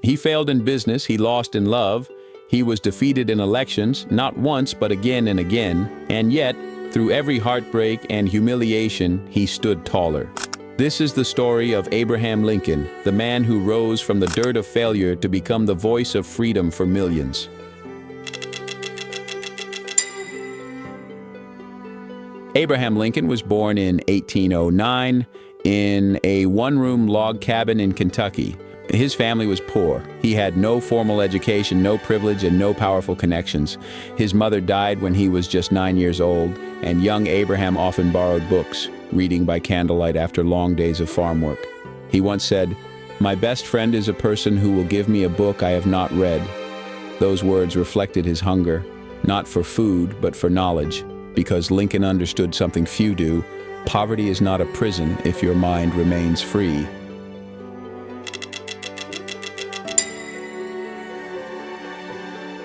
He failed in business, he lost in love, he was defeated in elections, not once but again and again, and yet, through every heartbreak and humiliation, he stood taller. This is the story of Abraham Lincoln, the man who rose from the dirt of failure to become the voice of freedom for millions. Abraham Lincoln was born in 1809 in a one-room log cabin in Kentucky. His family was poor. He had no formal education, no privilege, and no powerful connections. His mother died when he was just 9 years old, and young Abraham often borrowed books, reading by candlelight after long days of farm work. He once said, "My best friend is a person who will give me a book I have not read." Those words reflected his hunger, not for food, but for knowledge, because Lincoln understood something few do: poverty is not a prison if your mind remains free.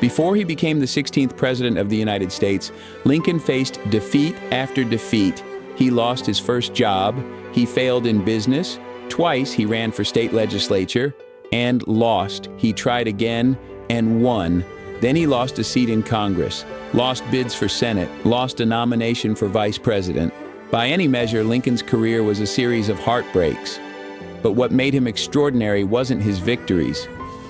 Before he became the 16th President of the United States, Lincoln faced defeat after defeat. He lost his first job, he failed in business, twice he ran for state legislature, and lost. He tried again and won. Then he lost a seat in Congress, lost bids for Senate, lost a nomination for Vice President. By any measure, Lincoln's career was a series of heartbreaks. But what made him extraordinary wasn't his victories.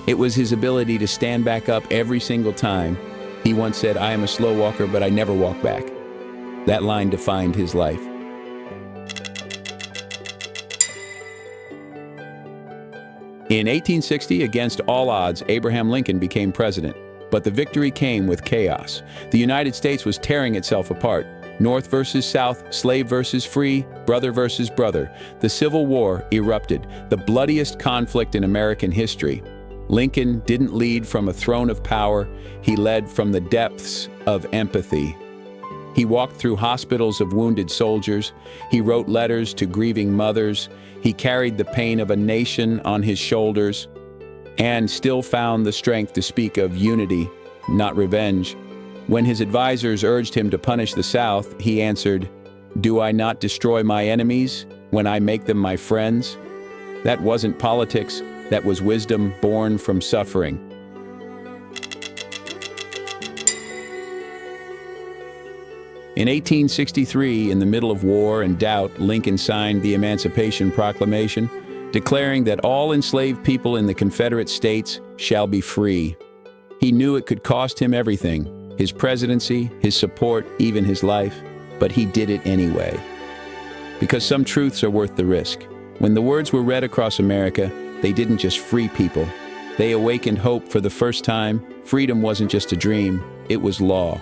It was his ability to stand back up every single time. He once said, "I am a slow walker, but I never walk back." That line defined his life. In 1860, against all odds, Abraham Lincoln became president. But the victory came with chaos. The United States was tearing itself apart. North versus South, slave versus free, brother versus brother. The Civil War erupted, the bloodiest conflict in American history. Lincoln didn't lead from a throne of power, he led from the depths of empathy. He walked through hospitals of wounded soldiers, he wrote letters to grieving mothers, he carried the pain of a nation on his shoulders, and still found the strength to speak of unity, not revenge. When his advisors urged him to punish the South, he answered, "Do I not destroy my enemies when I make them my friends?" That wasn't politics. That was wisdom born from suffering. In 1863, in the middle of war and doubt, Lincoln signed the Emancipation Proclamation, declaring that all enslaved people in the Confederate States shall be free. He knew it could cost him everything, his presidency, his support, even his life, but he did it anyway. Because some truths are worth the risk. When the words were read across America, they didn't just free people. They awakened hope for the first time. Freedom wasn't just a dream, it was law.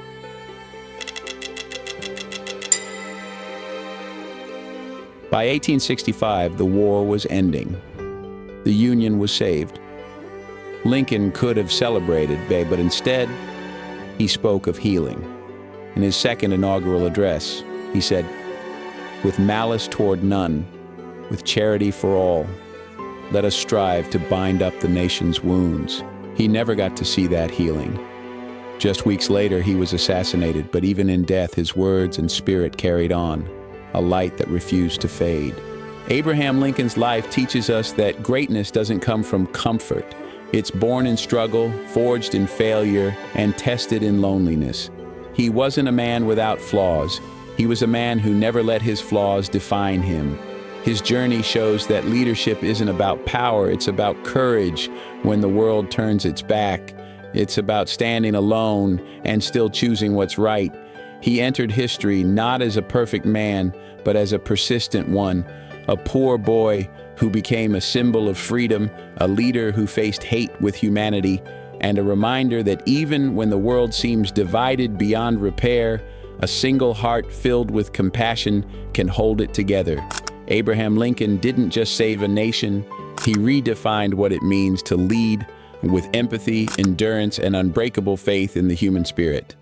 By 1865, the war was ending. The Union was saved. Lincoln could have celebrated, but instead, he spoke of healing. In his second inaugural address, he said, "With malice toward none, with charity for all, let us strive to bind up the nation's wounds." He never got to see that healing. Just weeks later, he was assassinated, but even in death, his words and spirit carried on, a light that refused to fade. Abraham Lincoln's life teaches us that greatness doesn't come from comfort. It's born in struggle, forged in failure, and tested in loneliness. He wasn't a man without flaws. He was a man who never let his flaws define him. His journey shows that leadership isn't about power, it's about courage when the world turns its back. It's about standing alone and still choosing what's right. He entered history not as a perfect man, but as a persistent one, a poor boy who became a symbol of freedom, a leader who faced hate with humanity, and a reminder that even when the world seems divided beyond repair, a single heart filled with compassion can hold it together. Abraham Lincoln didn't just save a nation, he redefined what it means to lead with empathy, endurance, and unbreakable faith in the human spirit.